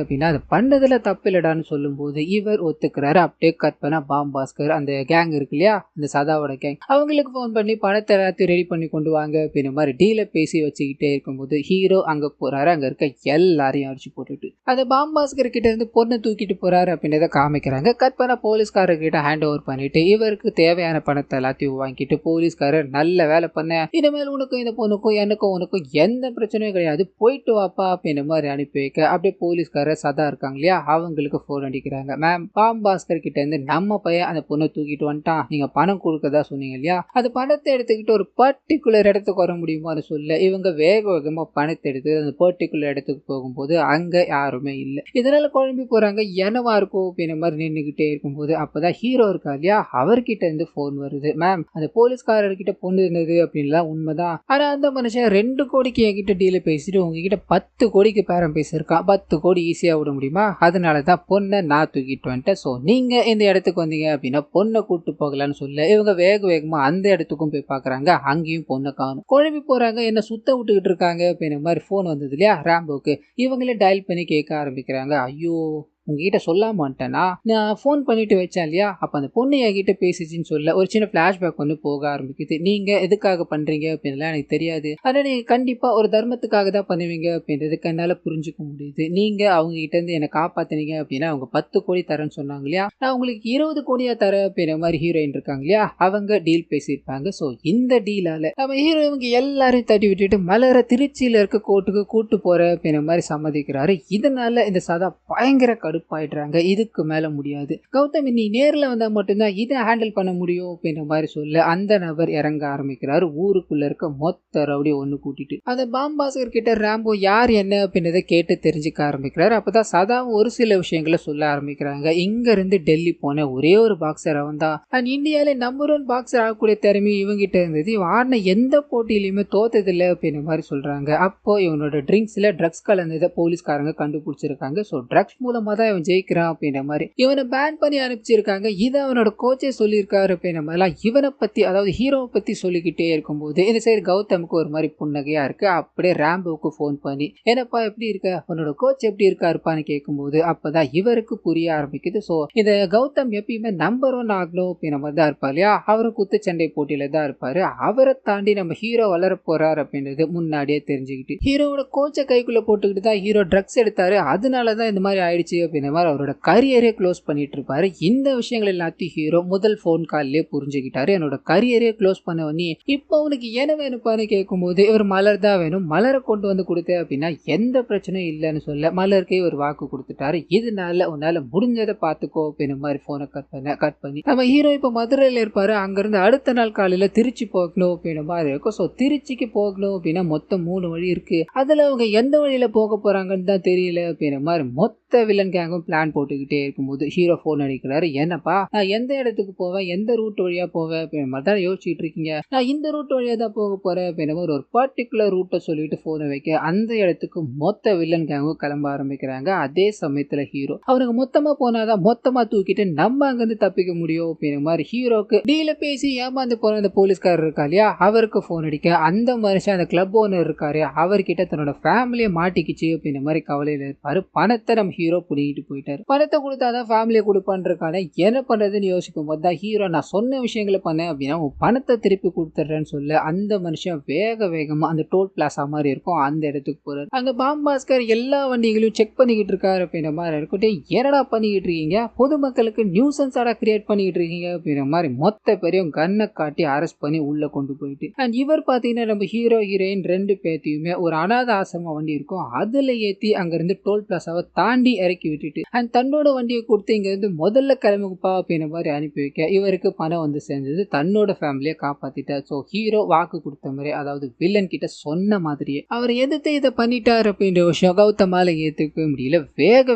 அப்படின்னா அது பண்ணதுல தப்பு இல்லடான்னு சொல்லும்போது இவர் ஒத்துக்கிறாரு. அப்படியே கட் பண்ணா பாஸ்கர் அந்த கேங் இருக்கு இல்லையா, அந்த சதாவோட கேங், அவங்களுக்கு ஃபோன் பண்ணி பணத்தை எல்லாத்தையும் ரெடி பண்ணி கொண்டு வாங்க அப்படின்ற மாதிரி டீலை பேசி வச்சுக்கிட்டே இருக்கும்போது ஹீரோ அங்க போறாரு. அங்க இருக்க எல்லாரையும் அடிச்சு போட்டுட்டு அந்த பாஸ்கர் கிட்ட இருந்து பொண்ணை தூக்கிட்டு போறாரு அப்படின்றத காமிக்கிறாங்க. கட் பண்ண போலீஸ்காரர் கிட்ட ஹேண்ட் ஓவர் பண்ணிட்டு இவருக்கு தேவையான பணத்தை எல்லாத்தையும் வாங்கிட்டு போலீஸ்காரர் நல்ல வேலை பண்ண, இனிமேல் உனக்கும் இந்த பொண்ணுக்கும் எனக்கும் உனக்கும் எந்த பிரச்சனையும் கிடையாது, போயிட்டு வாப்பா அப்படின்ற மாதிரி அனுப்பி வைக்க அப்படியே போலீஸ்காரர் சதா இருக்காங்க இல்லையா, அவங்களுக்கு போன் அடிக்கிறாங்க. மேம், பாஸ்கர் கிட்ட இருந்து நம்ம பையன் அந்த பொண்ணை தூக்கிட்டு வந்துட்டான், நீங்க பணம் கொடுக்கதா சொன்னீங்க இல்லையா, அது பணத்தை எடுத்துக்கிட்டு ஒரு பர்டிகுலர் இடத்துக்கு வர முடியுமான்னு சொல்ல இவங்க வேக வேகமா பணத்தை எடுத்து அந்த பர்டிகுலர் இடத்துக்கு போகும்போது அங்க யாருமே இல்லை. இதனால குழம்பி போறாங்க. என்னவா இருக்கும் அப்படின்ற மாதிரி நின்றுகிட்டே இருக்கும்போது அப்பதான் ஹீரோ இருக்கா இல்லையா, அவர்கிட்ட இருந்து போன் வருது. மேம், அந்த போலீஸ்காரர்கிட்ட பொண்ணு இருந்தது அப்படின்லாம் உண்மைதான், ஆனா அந்த மனுஷன் 2 கோடிக்கு என்கிட்ட டீல பேசிட்டு உங்ககிட்ட 10 கோடிக்கு பேரம் பேசியிருக்கான், 10 கோடி ஈஸியா விட முடியுமா, அதனாலதான் பொண்ணை நான் தூக்கிட்டு வந்துட்டேன், சோ நீங்க இந்த இடத்துக்கு வந்தீங்க அப்படின்னா பொண்ணை கூட்டு போகலான்னு சொல்ல இவங்க வேக வேகமா அந்த இடத்துக்கும் போய் பாக்குறாங்க. அங்கேயும் பொண்ணை காணும். குழம்பி போறாங்க. என்ன சுத்த விட்டுக்கிட்டு இருக்காங்க அப்படின்ற மாதிரி போன் வந்தது இல்லையா ராம்போக்கு, இவங்களே டயல் பண்ணி கேட்க ஆரம்பிக்கிறாங்க. ஐயோ, உங்ககிட்ட சொல்லாம வந்துட்டேனா, நான் ஃபோன் பண்ணிட்டு வச்சேன் இல்லையா, அப்ப அந்த பொண்ணு என்கிட்ட பேசிச்சின்னு சொல்ல ஒரு சின்ன பிளாஷ்பேக் வந்து போக ஆரம்பிக்குது. நீங்க எதுக்காக பண்றீங்க அப்படின்லாம் எனக்கு தெரியாது, ஆனா நீங்க கண்டிப்பா ஒரு தர்மத்துக்காக தான் பண்ணுவீங்க அப்படின்றதுக்கு என்னால புரிஞ்சுக்க முடியுது. நீங்க அவங்க கிட்ட இருந்து என்னை காப்பாத்தினீங்க அப்படின்னா அவங்க 10 கோடி தரேன்னு சொன்னாங்க இல்லையா, நான் உங்களுக்கு 20 கோடியா தரேன் அப்படின்ற மாதிரி ஹீரோயின் இருக்காங்க இல்லையா, அவங்க டீல் பேசியிருப்பாங்க. ஸோ இந்த டீலால நம்ம ஹீரோ இவங்க எல்லாரையும் தட்டி விட்டுட்டு மலர திருச்சியில இருக்க கோர்ட்டுக்கு கூட்டு போற அப்படின்ற மாதிரி சம்மதிக்கிறாரு. இதனால இந்த சதா பயங்கர கடுப்பாயிடுறாங்க. இதுக்கு மேல முடியாது, கௌதமி நீ நேர்ல வந்தா மட்டும்தான் இதை ஹேண்டில் பண்ண முடியும் அப்படின்ற மாதிரி சொல்ல அந்த நபர் இறங்க ஆரம்பிக்கிறாரு. ஊருக்குள்ள இருக்க மொத்த ரவுடி ஒண்ணு கூட்டிட்டு அந்த பாஸ்கர் கிட்ட ராம்போ யார் என்ன அப்படின்றத கேட்டு தெரிஞ்சுக்க ஆரம்பிக்கிறாரு. அப்பதான் சதா ஒரு சில விஷயங்களை சொல்ல ஆரம்பிக்கிறாங்க. இங்க இருந்து டெல்லி போன ஒரே ஒரு பாக்ஸர் அவன் தான், அண்ட் இந்தியாவில நம்பர் 1 பாக்ஸர் ஆகக்கூடிய திறமை இவங்கிட்ட இருந்தது, இவன் ஆடின எந்த போட்டியிலுமே தோத்ததில்லை அப்படின்ற மாதிரி சொல்றாங்க. அப்போ இவனோட ட்ரிங்க்ஸ்ல ட்ரக்ஸ் கலந்ததை போலீஸ்காரங்க கண்டுபிடிச்சிருக்காங்க. ஸோ ட்ரக்ஸ் மூலமா தான் இவன் ஜெயிக்கிறான் அப்படின்ற மாதிரி இவனை பேன் பண்ணி அனுப்பிச்சிருக்காங்க. இதை அவனோட கோச்சே சொல்லியிருக்காரு அப்படின்ற மாதிரிலாம் இவனை பத்தி, அதாவது ஹீரோவை பத்தி சொல்லிக்கிட்டே இருக்கும்போது இந்த சைடு கௌதமுக்கு ஒரு மாதிரி புன்னகையா இருக்கு. அப்படியே ராம்போவுக்கு போன் பண்ணி என்னப்பா எப்படி இருக்க, உன்னோட கோச் எப்படி இருக்காருப்பான்னு கேட்கும்போது அப்பதான் இவருக்கு புரிய ஆரம்பிக்குது. ஸோ இந்த கௌதம் எப்பயுமே நம்பர் 1 ஆகணும் அப்படின்ற மாதிரி தான் இருப்பார் இல்லையா, அவரும் குத்துச்சண்டை போட்டியில தான் இருப்பாரு. அவரை தாண்டி நம்ம ஹீரோ வளர போறாரு அப்படின்றது முன்னாடியே தெரிஞ்சுக்கிட்டு ஹீரோவோட கோச்சை கைக்குள்ள போட்டுக்கிட்டு தான் ஹீரோ ட்ரக்ஸ் எடுத்தாரு, அதனாலதான் இந்த மாதிரி ஆயிடுச்சு அப்படின்ற மாதிரி அவரோட கரியரே க்ளோஸ் பண்ணிட்டு இருப்பாரு. இந்த விஷயங்கள் எல்லாத்தையும் ஹீரோ முதல் போன் கால்லே புரிஞ்சுக்கிட்டாரு. என்னோட கரியரே க்ளோஸ் பண்ண நீ இப்போ உனக்கு என்ன வேணுப்பான்னு கேட்கும்போது இவர் மலர் தான் வேணும், மலரை கொண்டு வந்து கொடுத்தேன் அப்படின்னா எந்த பிரச்சனையும் இல்லைன்னு சொல்ல மலருக்கே ஒரு வாக்கு கொடுத்துட்டாரு. இதனால உன்னால முடிஞ்சதை பார்த்துக்கோ அப்படின்ற மாதிரி போனை கட் பண்ணி நம்ம ஹீரோ இப்போ மதுரையில் இருப்பாரு. அங்கிருந்து அடுத்த நாள் காலையில திருச்சி போகணும் அப்படின்ற மாதிரி இருக்கும். ஸோ திருச்சிக்கு போகணும் அப்படின்னா மொத்தம் 3 வழி இருக்கு, அதுல அவங்க எந்த வழியில போக போறாங்கன்னு தான் தெரியல அப்படின்ற மாதிரி மொத்த வில்லன் கேங்கும் பிளான் போட்டுக்கிட்டே இருக்கும்போது ஹீரோ போன் அடிக்கிறாரு. என்னப்பா, நான் எந்த இடத்துக்கு போவேன், எந்த ரூட் வழியா போவேன் அப்படின்ற மாதிரி தான் யோசிச்சுட்டு இருக்கீங்க, நான் இந்த ரூட் வழியா தான் போக போறேன் அப்படின்ற மாதிரி ஒரு பர்டிகுலர் ரூட்டை சொல்லிட்டு போனை வைக்க அந்த இடத்துக்கு மொத்த வில்லன் கேங்கும் கிளம்ப ஆரம்பிக்கிறாங்க. அதே சமயத்துல ஹீரோ அவனுக்கு மொத்தமா போனாதான் மொத்தமா தூக்கிட்டு நம்ம அங்கிருந்து தப்பிக்க முடியும் அப்படின்ற மாதிரி ஹீரோக்கு டீல பேசி ஏமாந்து போன அந்த போலீஸ்காரர் இருக்கா இல்லையா, அவருக்கு போன் அடிக்க அந்த மனுஷன் அந்த கிளப் ஓனர் இருக்காரு, அவர்கிட்ட தன்னோட ஃபேமிலியை மாட்டிக்கிச்சு அப்படின்ற மாதிரி கவலையில இருப்பாரு. பணத்தை நம்ம ஹீரோ புடிங்கிட்டு போயிட்டாரு. பணத்தை கொடுத்தாதான் ஃபேமிலியை கொடுப்பான்றக்கான என்ன பண்றதுன்னு யோசிக்கும் போது தான் ஹீரோ நான் சொன்ன விஷயங்களை பண்ணேன் அப்படின்னா உன் பணத்தை திருப்பி கொடுத்துட்றேன்னு சொல்ல அந்த மனுஷன் வேகமா அந்த டோல் பிளாசா மாதிரி இருக்கும் அந்த இடத்துக்கு போறாரு. அங்க பாஸ்கர் எல்லா வண்டிகளையும் செக் பண்ணிக்கிட்டு இருக்காரு அப்படின்ற மாதிரி இருக்கும். என்னடா பண்ணிக்கிட்டு இருக்கீங்க, பொதுமக்களுக்கு நியூசன்ஸாடா கிரியேட் பண்ணிக்கிட்டு இருக்கீங்க அப்படின்ற மாதிரி மொத்த பேரையும் கண்ணை காட்டி அரெஸ்ட் பண்ணி உள்ள கொண்டு போயிட்டு அண்ட் இவர் பாத்தீங்கன்னா நம்ம ஹீரோ ஹீரோயின் 2 பேர்த்தையுமே ஒரு அனாத ஆசிரம வண்டி இருக்கும் அதுல ஏத்தி அங்க இருந்து டோல் பிளாசாவை தாண்டி இறக்கி விட்டுட்டு அண்ட் தன்னோட வண்டியை கொடுத்து இங்க இருந்து முதல்ல கிளம்புப்பா அப்படின்ற மாதிரி அனுப்பி வைக்க இவருக்கு பணம் வந்து சேர்ந்தது, தன்னோட ஃபேமிலியை காப்பாத்திட்டார். ஸோ ஹீரோ வாக்கு கொடுத்த மாதிரி, அதாவது வில்லன் கிட்ட சொன்ன மாதிரியே அவர் எதிர்த்து இதை பண்ணிட்டார் அப்படின்ற விஷயம் கௌதமால ஏத்துக்கவே முடியல.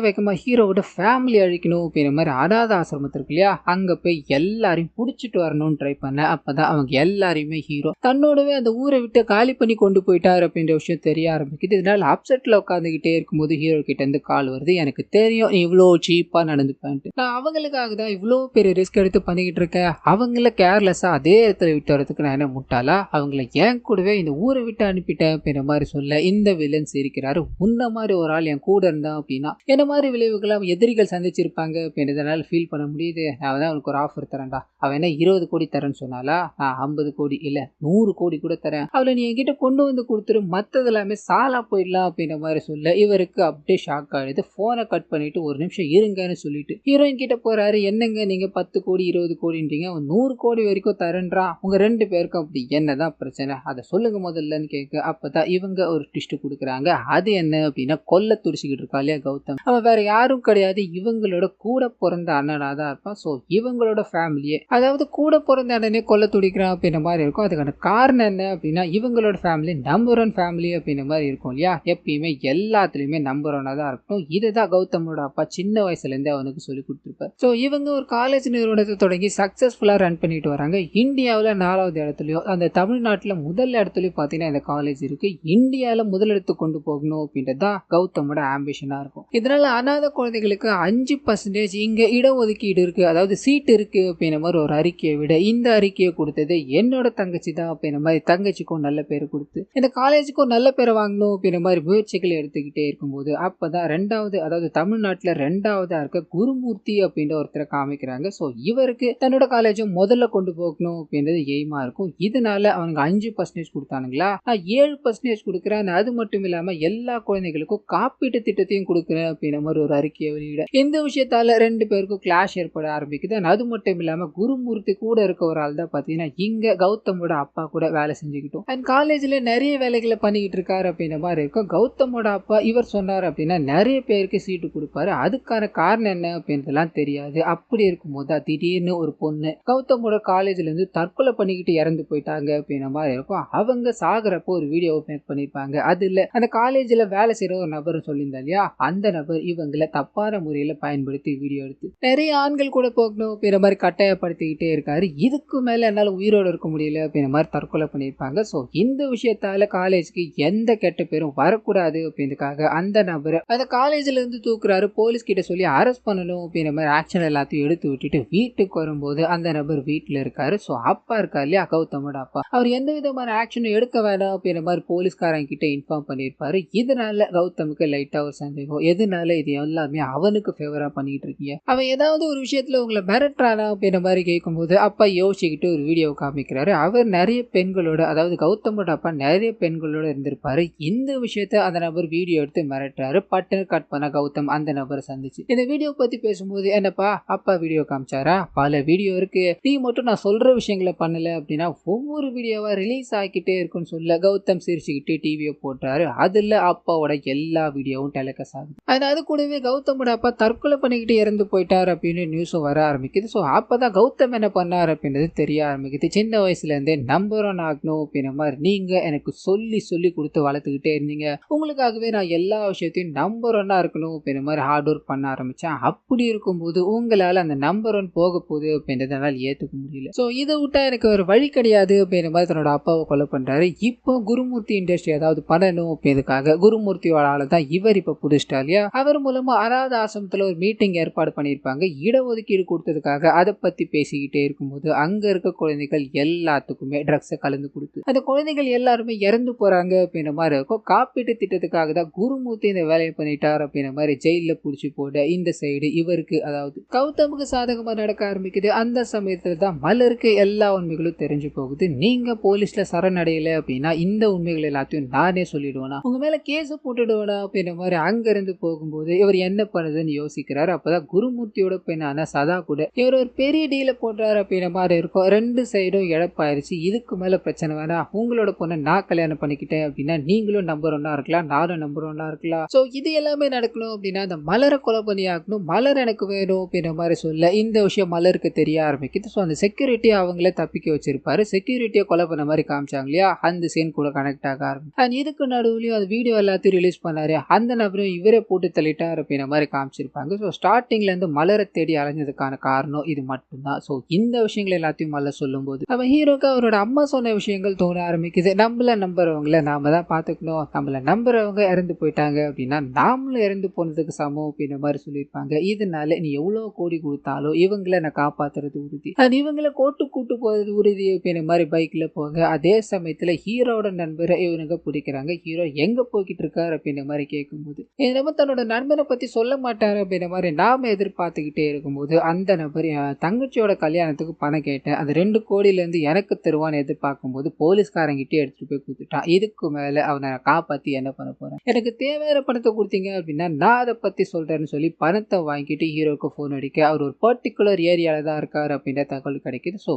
வேகமா ஹீரோவோட ஃபேமிலி அழிக்கணும் அப்படின்ற மாதிரி அனாத ஆசிரமத்து இருக்கு இல்லையா, அங்க போய் எல்லாரையும் புடிச்சிட்டு வரணும்னு ட்ரை பண்ண அப்பதான் அவங்க எல்லாரையுமே ஹீரோ தன்னோடவே அந்த ஊரை விட்டு காலி பண்ணி கொண்டு போயிட்டார் அப்படின்ற விஷயம் தெரிய ஆரம்பிக்குது. இதனால அப்செட்ல உட்காந்துக்கிட்டே இருக்கும்போது ஹீரோ கிட்ட இருந்து கால் வருது, எனக்கு தெரியும் தெரியும் நீ இவ்வளோ சீப்பா நடந்துப்பேன்ட்டு. நான் அவங்களுக்காக தான் இவ்வளோ பெரிய ரிஸ்க் எடுத்து பண்ணிக்கிட்டு இருக்கேன். அவங்கள கேர்லெஸ்ஸா அதே இடத்துல விட்டு வரதுக்கு நான் என்ன முட்டாளா? அவங்கள ஏன் கூடவே இந்த ஊரை விட்டு அனுப்பிட்டேன் அப்படின்ற மாதிரி சொல்ல இந்த வில்லன் சிரிக்கிறாரு. உன்ன மாதிரி ஒரு ஆள் என் கூட இருந்தான் அப்படின்னா என்ன மாதிரி விளைவுகளை எதிரிகள் சந்திச்சிருப்பாங்க அப்படின்றதுனால ஃபீல் பண்ண முடியுது. நான் தான் அவனுக்கு ஒரு ஆஃபர் தரேன்டா. அவன் என்ன 20 கோடி தரேன்னு சொன்னாலா? நான் 50 கோடி இல்ல 100 கோடி கூட தரேன். அவளை நீ என்கிட்ட கொண்டு வந்து கொடுத்துரு, மற்றது எல்லாமே சாலா போயிடலாம் அப்படின்ற மாதிரி சொல்ல இவருக்கு அப்படியே ஷாக் ஆயிடுது. போனை கட் பண்ணிட்டு ஒரு நிமிஷம் இருங்கன்னு சொல்லிட்டு ஹீரோயின் கிட்ட போறாரு. என்னங்க நீங்க 10 கோடி 20 கோடின்றீங்க, அவன் 100 கோடி வரைக்கும் தரேன்றான். உங்க 2 பேருக்கும் அப்படி என்னதான் பிரச்சனை, அதை சொல்லுங்க முதல்லன்னு கேட்க அப்பதான் இவங்க ஒரு ட்விஸ்ட் கொடுக்குறாங்க. அது என்ன அப்படின்னா கொல்ல துடிச்சுக்கிட்டு இருக்கா இல்லையா கௌதம், அவன் வேற யாரும் கிடையாது, இவங்களோட கூட பிறந்த அண்ணனா தான் இருப்பான். ஸோ இவங்களோட ஃபேமிலியே, அதாவது கூட பிறந்த அண்ணனே கொல்ல துடிக்கிறான் அப்படின்ற மாதிரி இருக்கும். அதுக்கான காரணம் என்ன அப்படின்னா இவங்களோட ஃபேமிலி நம்பர் 1 ஃபேமிலி அப்படின்ற மாதிரி இருக்கும் இல்லையா. எப்பயுமே எல்லாத்துலயுமே நம்பர் 1 தான் இருக்கணும். இதுதான் கௌதமோட அப்பா சின்ன வயசுல இருந்தே அவனுக்கு சொல்லி கொடுத்துருப்பார். ஸோ இவங்க ஒரு காலேஜ் நிறுவனத்தை தொடங்கி சக்சஸ்ஃபுல்லா ரன் பண்ணிட்டு வராங்க. இந்தியாவில் 4வது இடத்துலயும் அந்த தமிழ்நாட்டில் முதல் இடத்துலயும் பார்த்தீங்கன்னா இந்த காலேஜ் இருக்கு. இந்தியாவில் முதலிடத்து கொண்டு போகணும் அப்படின்றதான் கௌதமோட ஆம்பிஷனா இருக்கும். இதனால அநாத குழந்தைகளுக்கு 5% இங்க இடஒதுக்கீடு இருக்கு, அதாவது சீட் இருக்கு அப்படின்ற மாதிரி ஒரு அறிக்கையை விட இந்த அறிக்கையை கொடுத்தது என்னோட தங்கச்சி தான் அப்படின்ற மாதிரி தங்கச்சிக்கும் நல்ல பேர் கொடுத்து இந்த காலேஜுக்கும் நல்ல பேரை வாங்கணும் அப்படின்ற மாதிரி முயற்சிகளை எடுத்துக்கிட்டே இருக்கும்போது அப்பதான் 2வது, அதாவது தமிழ்நாட்டில் 2வதா இருக்க குருமூர்த்தி அப்படின்ற ஒருத்தரை காமிக்கிறாங்க. ஸோ இவருக்கு தன்னோட காலேஜும் முதல்ல கொண்டு போகணும் அப்படின்றது எய்மா இருக்கும். இதனால அவனுக்கு 5% கொடுத்தானுங்களா, நான் 7% கொடுக்குறேன். அது மட்டும் இல்லாம எல்லா குழந்தைகளுக்கும் காப்பீட்டு திட்டத்தையும் கொடுக்குறேன் அப்படின்ற மாதிரி ஒரு அறிக்கையை வெளியிட இந்த விஷயத்தால 2 பேருக்கும் கிளாஷ் ஏற்பட ஆரம்பிக்குது. அது மட்டும் இல்லாம குருமூர்த்தி கூட இருக்க ஒரு ஆள் தான் பாத்தீங்கன்னா இங்க கௌதமோட அப்பா கூட வேலை செஞ்சுக்கிட்டோம் அண்ட் காலேஜ்ல நிறைய வேலைகளை பண்ணிக்கிட்டு இருக்காரு அப்படின்ற மாதிரி இருக்கும். கௌதமோட அப்பா இவர் சொன்னார் அப்படின்னா நிறைய பேருக்கு சீட்டு கொடுப்பாரு. அதுக்கான காரணம் என்ன அப்படின்றதுலாம் தெரியாது. அப்படி இருக்கும்போது திடீர்னு ஒரு பொண்ணு கௌதமோட காலேஜ்ல இருந்து தற்கொலை பண்ணிக்கிட்டு இறந்து போயிட்டாங்க அப்படின்ற மாதிரி இருக்கும். அவங்க சாகுறப்போ ஒரு வீடியோ மேக் பண்ணிருப்பாங்க. அது இல்ல அந்த காலேஜ்ல வேலை செய்யற ஒரு நபர் சொல்லியிருந்தா இல்லையா, அந்த நபர் இவங்களை தப்பான முறையில பயன்படுத்தி வீடியோ எடுத்து நிறைய ஆண்கள் கூட போகணும் அப்படின்ற மாதிரி கட்டாயப்படுத்திக்கிட்டே இருக்காரு. இதுக்கு மேல என்னால உயிரோடு இருக்க முடியல அப்படின்ற மாதிரி தற்கொலை பண்ணியிருப்பாங்க. ஸோ இந்த விஷயத்தால காலேஜுக்கு எந்த கெட்ட பேரும் வரக்கூடாது அப்படின்றதுக்காக அந்த நபரை அந்த காலேஜ்ல இருந்து தூக்குறாரு. போலீஸ் கிட்ட சொல்லி அரெஸ்ட் பண்ணணும் அப்படின்ற மாதிரி ஆக்ஷன் எல்லாத்தையும் எடுத்து விட்டுட்டு வீட்டுக்கு வரும்போது அந்த நபர் வீட்டுல இருக்காரு. ஸோ அப்பா இருக்காரு இல்லையா கௌதமோட அப்பா, அவர் எந்த விதமான ஆக்ஷனும் எடுக்க வேண்டாம் அப்படின்ற மாதிரி போலீஸ்காரங்க கிட்ட இன்ஃபார்ம் பண்ணியிருப்பாரு. இதனால கௌதமுக்கு லைட்டா ஒரு சந்தேகம், எதனால இது எல்லாமே அவனுக்கு ஃபேவரா பண்ணிட்டு இருக்கீங்க, அவன் ஏதாவது ஒரு விஷயத்துல உங்களை மிரட்டுறானா அப்படின்ற மாதிரி கேட்கும்போது அப்பா யோசிச்சுக்கிட்டு ஒரு வீடியோ காமிக்கிறாரு. அவர் நிறைய பெண்களோட, அதாவது கௌதமோட அப்பா நிறைய பெண்களோட இருந்திருப்பாரு. இந்த விஷயத்த அந்த நபர் வீடியோ எடுத்து மிரட்டுறாரு. பட்டனை கட் பண்ண கௌதம் அந்த நபரை சந்திச்சு இந்த வீடியோ பத்தி பேசும்போது, என்னப்பா அப்பா வீடியோ காமிச்சாரா, பல வீடியோ இருக்கு, நீ மட்டும் நான் சொல்ற விஷயங்களை பண்ணல அப்படின்னா ஒவ்வொரு வீடியோவா ரிலீஸ் ஆகிக்கிட்டே இருக்குன்னு சொல்ல கௌதம் சிரிச்சுக்கிட்டு டிவியை போட்டாரு. அதுல அப்பாவோட எல்லா வீடியோவும் டெலிகாஸ்ட் ஆகுது. அது கூடவே கௌதமோட அப்பா தற்கொலை பண்ணிக்கிட்டு இறந்து போயிட்டார் அப்படின்னு நியூஸும் வர ஆரம்பிக்குது. ஸோ அப்பதான் கௌதம் என்ன பண்ணார் அப்படின்றது தெரிய ஆரம்பிக்குது. சின்ன வயசுல இருந்தே நம்பர் 1 ஆகணும் அப்படின்ற மாதிரி நீங்க எனக்கு சொல்லி சொல்லி கொடுத்து வளர்த்துக்கிட்டே இருந்தீங்க. உங்களுக்காகவே நான் எல்லா விஷயத்தையும் நம்பர் 1 இருக்கணும் அப்படின்ற மாதிரி ஹார்ட் ஒர்க் பண்ண ஆரம்பிச்சேன். அப்படி இருக்கும்போது உங்களால அந்த நம்பர் 1 போக போகுது அப்படின்றதுனால ஏத்துக்க முடியல. ஸோ இதை விட்டா எனக்கு ஒரு வழி கிடையாது அப்படின்ற மாதிரி தன்னோட அப்பாவை கொலை பண்றாரு. இப்போ குருமூர்த்தி இண்டஸ்ட்ரி ஏதாவது பண்ணணும் அப்படின்றதுக்காக குருமூர்த்தியோட ஆளை தான் இவர் இப்ப புடிச்சிட்டா இல்லையா. அவர் மூலமா அனாத ஆசிரமத்துல ஒரு மீட்டிங் ஏற்பாடு பண்ணியிருப்பாங்க. இடஒதுக்கீடு கொடுத்ததுக்காக அதை பத்தி பேசிக்கிட்டே இருக்கும்போது அங்க இருக்க குழந்தைகள் எல்லாத்துக்குமே ட்ரக்ஸை கலந்து கொடுத்து அந்த குழந்தைகள் எல்லாருமே இறந்து போறாங்க அப்படின்ற மாதிரி இருக்கும். காப்பீட்டு திட்டத்துக்காக தான் குருமூர்த்தி இந்த வேலையை பண்ணிட்டார் அப்படின்ற மாதிரி ஜெயில புடிச்சு போட இந்த சைடு இவருக்கு, அதாவது கௌதமுக்கு சாதகமா நடக்க ஆரம்பிக்குது. அந்த சமயத்துல தான் மலருக்கு எல்லா உண்மைகளும் தெரிஞ்சு போகுது. நீங்க போலீஸ்ல சரணடையல அப்படின்னா இந்த உண்மைகள் எல்லாத்தையும் நானே சொல்லிடுவேனா, உங்க மேல கேஸ் போட்டுடுவேனா அப்படின்ற மாதிரி அங்க இருந்து போகும்போது இவர் என்ன பண்ணுதுன்னு யோசிக்கிறாரு. அப்பதான் குருமூர்த்தியோட பெண்ணான சதா கூட இவர் ஒரு பெரிய டீல போடுறாரு அப்படின்ற மாதிரி இருக்கும். 2 சைடும் இழப்பாயிருச்சு. இதுக்கு மேல பிரச்சனை வேணாம், உங்களோட பொண்ணை நான் கல்யாணம் பண்ணிக்கிட்டேன் அப்படின்னா நீங்களும் நம்பர் 1 இருக்கலாம், நானும் நம்பர் 1 இருக்கலாம். ஸோ இது எல்லாமே நடக்கணும் அப்படின்னா அந்த மலரை கொலை பண்ணி ஆகணும், மலர் எனக்கு வேணும் அப்படின்ற மாதிரி சொல்ல இந்த விஷயம் மலருக்கு தெரிய ஆரம்பிக்குது. ஸோ அந்த செக்யூரிட்டி அவங்கள தப்பிக்க வச்சிருப்பாரு. செக்யூரிட்டியை கொலை பண்ண மாதிரி காமிச்சாங்க இல்லையா, அந்த சீன் கூட கனெக்ட் ஆக ஆரம்பிச்சு. அண்ட் இதுக்கு நடுவுலயும் அந்த வீடியோ எல்லாத்தையும் ரிலீஸ் பண்ணாரு. அந்த நபரும் இவரே போட்டு தள்ளிட்டார் அப்படின்ற மாதிரி காமிச்சிருப்பாங்க. ஸோ ஸ்டார்டிங்ல இருந்து மலரை தேடி அலைஞ்சதுக்கான காரணம் இது மட்டும்தான். ஸோ இந்த விஷயங்கள் எல்லாத்தையும் மலர் சொல்லும் போது நம்ம ஹீரோக்கு அவரோட அம்மா சொன்ன விஷயங்கள் தோண ஆரம்பிக்குது. நம்மள நம்புறவங்கள நாம தான் பாத்துக்கணும், நம்மள நம்புறவங்க இறந்து போயிட்டாங்க அப்படின்னா நாமளும் இறந்து போனதுக்கு சமம் அப்படின்ற மாதிரி சொல்லியிருப்பாங்க. இதனால நீ எவ்வளவு கோடி கொடுத்தாலும் இவங்களை நான் காப்பாத்துறது உறுதி, அது இவங்களை கூட்டு போறது உறுதி அப்படின்ற மாதிரி பைக்ல போக, அதே சமயத்துல ஹீரோட நண்பரை இவனுங்க பிடிக்கிறாங்க. ஹீரோ எங்க போய்கிட்டு இருக்காரு அப்படின்ற மாதிரி கேட்கும்போது நம்ம தன்னோட நண்பனை பத்தி சொல்ல மாட்டாரு அப்படின்ற மாதிரி நாம எதிர்பார்த்துக்கிட்டே இருக்கும்போது அந்த நபர் தங்கச்சியோட கல்யாணத்துக்கு பணம் கேட்டேன், அது 2 கோடியில இருந்து எனக்கு தருவான்னு எதிர்பார்க்கும்போது போலீஸ்காரங்கிட்டே எடுத்துட்டு போய் கொடுத்துட்டான். இதுக்கு மேல அவனை காப்பாத்தி என்ன பண்ண போறேன், எனக்கு தேவையான பணத்தை கொடுத்தீங்க அப்படின்னா நான் அதை பத்தி சொல்றேன்னு சொல்லி பணத்தை வாங்கிட்டு ஹீரோக்கு போன் அடிக்க அவர் ஒரு பர்டிகுலர் ஏரியால தான் இருக்காரு அப்படின்ற தகவல் கிடைக்குது. ஸோ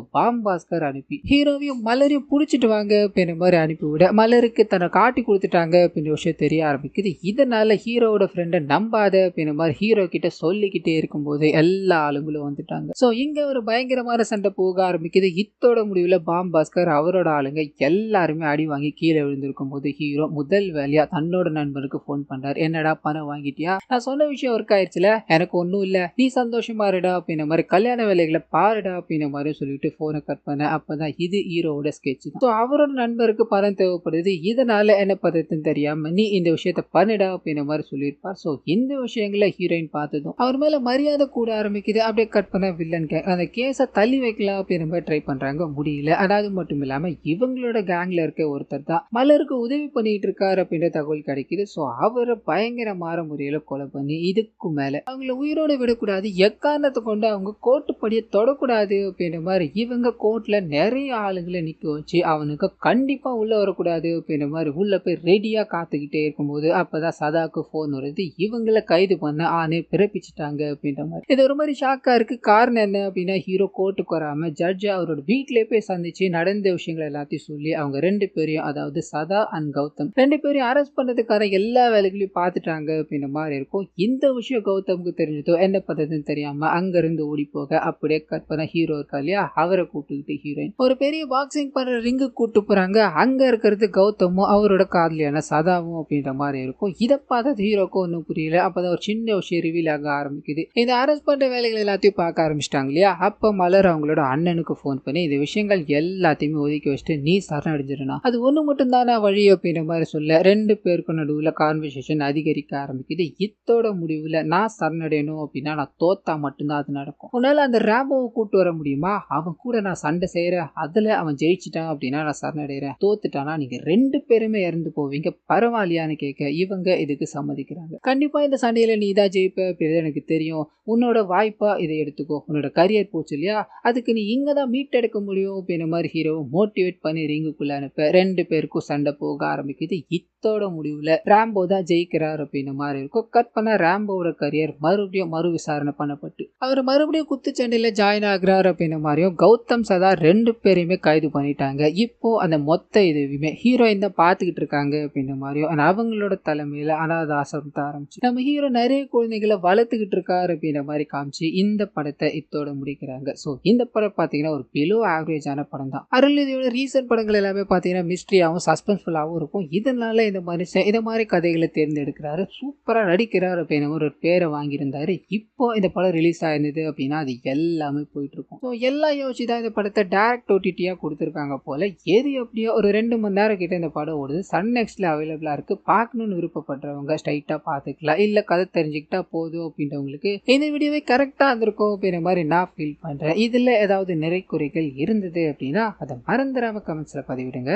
பாஸ்கர் அனுப்பி ஹீரோவையும் மலரையும் புடிச்சிட்டு வாங்க அப்படின்ற மாதிரி அனுப்பிவிட மலருக்கு தன்னை காட்டி கொடுத்துட்டாங்க அப்படின்ற விஷயம் தெரிய ஆரம்பிக்குது. இதனால ஹீரோவோட ஃப்ரெண்டை நம்பாத அப்படின்ற மாதிரி ஹீரோ கிட்ட சொல்லிக்கிட்டே இருக்கும்போது எல்லா ஆளுங்களும் வந்துட்டாங்க. ஸோ இங்க ஒரு பயங்கரமான சண்டை போக ஆரம்பிக்குது. இத்தோட முடிவில் பாஸ்கர் அவரோட ஆளுங்க எல்லாருமே அடி வாங்கி கீழே விழுந்திருக்கும் போது ஹீரோ முதல் வேலையா தன்னோட நண்பருக்கு போன் பண்றாரு. என்னடா பணம் வாங்கிட்டியா, நான் சொன்ன விஷயம் ஒர்க் ஆயிடுச்சுல, எனக்கு ஒன்றும் இல்லை, நீ சந்தோஷமா இருடா அப்படின்ற மாதிரி கல்யாண வேலைகளை பாருடா அப்படின்ற மாதிரி சொல்லிட்டு போனை கட் பண்ண. அப்பதான் இது ஹீரோவோட ஸ்கெட்ச் தான். அவரோட நண்பருக்கு பணம் தேவைப்படுது, இதனால என்ன பதத்துன்னு தெரியாம நீ இந்த விஷயத்த பண்ணுடா அப்படின்ற மாதிரி சொல்லியிருப்பார். ஸோ இந்த விஷயங்களை ஹீரோயின் பார்த்ததும் அவர் மேல மரியாதை கூட ஆரம்பிக்குது. அப்படியே கட் பண்ண வில்லன் அந்த கேஸை தள்ளி வைக்கலாம் அப்படின்ற மாதிரி ட்ரை பண்றாங்க, முடியல. அதாவது மட்டும் இல்லாம இவங்களோட கேங்ல இருக்க ஒருத்தர் தான் மலருக்கு உதவி பண்ணிட்டு இருக்காரு அப்படின்ற தகவல் கிடைக்குது. ஸோ அவரை பயங்கரமான முறையில கொலை பண்ணி இதுக்கு மேல அவங்கள உயிரோட விடக்கூடாது, எக்காரணத்தை கொண்டு அவங்க கோர்ட்டுப்படியை தொடக்கூடாது அப்படின்ற மாதிரி இவங்க கோர்ட்ல நிறைய ஆளுங்களை நிக்க வச்சு அவனுக்கு கண்டிப்பா உள்ள வரக்கூடாது அப்படின்ற மாதிரி உள்ள போய் ரெடியா காத்துக்கிட்டே இருக்கும்போது அப்பதான் சதாக்கு போன் வருது, இவங்களை கைது பண்ண ஆனே பிறப்பிச்சுட்டாங்க அப்படின்ற மாதிரி. இது ஒரு மாதிரி ஷாக்கா இருக்கு. காரணம் என்ன அப்படின்னா ஹீரோ கோர்ட்டுக்கு வராம ஜட்ஜ் அவரோட வீட்டிலே போய் சந்திச்சு நடந்த விஷயங்கள் எல்லாத்தையும் சொல்லி அவங்க 2 பேரையும், அதாவது சதா அண்ட் கௌதம் 2 பேரையும் அரெஸ்ட் பண்ணதுக்கான எல்லா வேலைகளையும் பார்த்துட்டாங்க அப்படின்ற மாதிரி இருக்கும். இந்த விஷயம் கௌதமுக்கு தெரிஞ்சதோ என்ன பண்றதுன்னு தெரியாம அங்க இருந்து ஓடி போக அப்படியே கட் பண்ண ஹீரோ இருக்கா இல்லையா, அவரை கூப்பிட்டுக்கிட்டு ஹீரோயின் ஒரு பெரிய பாக்ஸிங் பண்ற ரிங்கு கூட்டு போறாங்க. அங்க இருக்கிறது கௌதமும் அவரோட காதலியான சதாவும் அப்படின்ற மாதிரி இருக்கும். இதை பார்த்தது ஹீரோக்கும் ஒன்றும் புரியல. அப்பதான் ஒரு சின்ன விஷயம் ரிவீல் ஆக ஆரம்பிக்குது. இந்த அரெஸ்ட் பண்ற வேலைகள் எல்லாத்தையும் பார்க்க ஆரம்பிச்சிட்டாங்க இல்லையா, அப்ப மலர் அவங்களோட அண்ணனுக்கு போன் பண்ணி இந்த விஷயங்கள் எல்லாத்தையுமே ஒதுக்கி வச்சுட்டு நீ சரணடைஞ்சிடனா, அது ஒண்ணு மட்டும் தானா வழி அப்படின்ற மாதிரி சொல்ல 2 பேருக்கும் நடுவுல கான்வர்சேஷன் அதிகரிக்க ஆரம்பிக்குது. இத்தோட முடிவுல நான் சரணடையணும் அப்படின்னா நான் தோத்தா மட்டும்தான் அது நடக்கும், உன்னால அந்த ரேம்போவை கூட்டு வர முடியுமா, அவன் கூட நான் சண்டை செய்யறேன், அதுல அவன் ஜெயிச்சிட்டான் அப்படின்னா நான் சரணடைறேன், தோத்துட்டானா நீங்க 2 பேருமே இறந்து போவீங்க, பரவாயில்லையான்னு கேட்க இவங்க இதுக்கு சம்மதிக்கிறாங்க. கண்டிப்பா இந்த சண்டையில நீ தான் ஜெயிப்ப அப்படின்னு எனக்கு தெரியும், உன்னோட வாய்ப்பா இதை எடுத்துக்கோ, உன்னோட கரியர் போச்சு இல்லையா, அதுக்கு நீ இங்க தான் மீட் எடுக்க முடியும் அப்படின்ற மாதிரி ஹீரோ மோட்டிவேட் பண்ணி ரிங்குக்குள்ள அனுப்ப 2 பேருக்கும் சண்டை போக ஆரம்பிக்குது. இத்தோட முடிவுல ராம்போ தான் ஜெயிக்கிறார் அப்படின்ற மாதிரி இருக்கும். கட் பண்ண ராம்போட கரியர் மறுபடியும் மறு விசாரணை பண்ணப்பட்டு அவர் மறுபடியும் குத்துச்சண்டையில ஜாயின் ஆகிறார் அப்படின்ற மாதிரியும் கௌதம் சதா 2 பேரையுமே கைது பண்ணிட்டாங்க. இப்போ அந்த மொத்த இதுவுமே ஹீரோயின் தான் பார்த்துக்கிட்டு இருக்காங்க அப்படின்ற மாதிரியும் அவங்களோட தலைமையில அனாத ஆசிரமத்தை ஆரம்பிச்சு நம்ம ஹீரோ நிறைய குழந்தைகளை வளர்த்துக்கிட்டு இருக்காரு அப்படின்ற மாதிரி காமிச்சு இந்த படத்தை இத்தோட முடிக்கிறாங்க. ஸோ இந்த படம் பார்த்தீங்கன்னா ஒரு பிலோ ஆவரேஜான படம் தான். அருள்நிதியோட ரீசன்ட் படங்கள் எல்லாமே பார்த்தீங்கன்னா மிஸ்ட்ரியாகவும் சஸ்பென்ஸ்ஃபுல்லாகவும் இருக்கும். இதனால இந்த மனுஷன் இந்த மாதிரி கதைகளை தேர்ந்தெடுக்கிறாரு, சூப்பரா நடிக்கிறார் அப்படின்னு ஒரு பேரை வாங்கியிருந்தாரு. இப்போ இந்த படம் ரிலீஸ் ஆயிருந்தது அப்படின்னா அது எல்லாமே போயிட்டு இருக்கும். ஸோ எல்லாம் யோசிச்சு தான் இந்த படத்தை டைரக்ட் ஓடிடியா கொடுத்துருக்காங்க போல. எது எப்படியோ ஒரு 2 மணி நேரம் கிட்ட இந்த படம் ஓடுது. சன் நெக்ஸ்ட்ல அவைலபிளா இருக்கு. பார்க்கணும்னு விருப்பப்படுறவங்க ஸ்ட்ரைட்டா பார்த்துக்கலாம், இல்ல கதை தெரிஞ்சுக்கிட்டா போதும் அப்படின்றவங்களுக்கு இந்த வீடியோவே கரெக்டா இருந்திருக்கும் அப்படின்ற மாதிரி நான் ஃபீல் பண்றேன். இதுல ஏதாவது நிறை குறைகள் இருந்தது அப்படின்னா அதை மறந்துடாம கமெண்ட்ஸ்ல பதிவிடுங்க.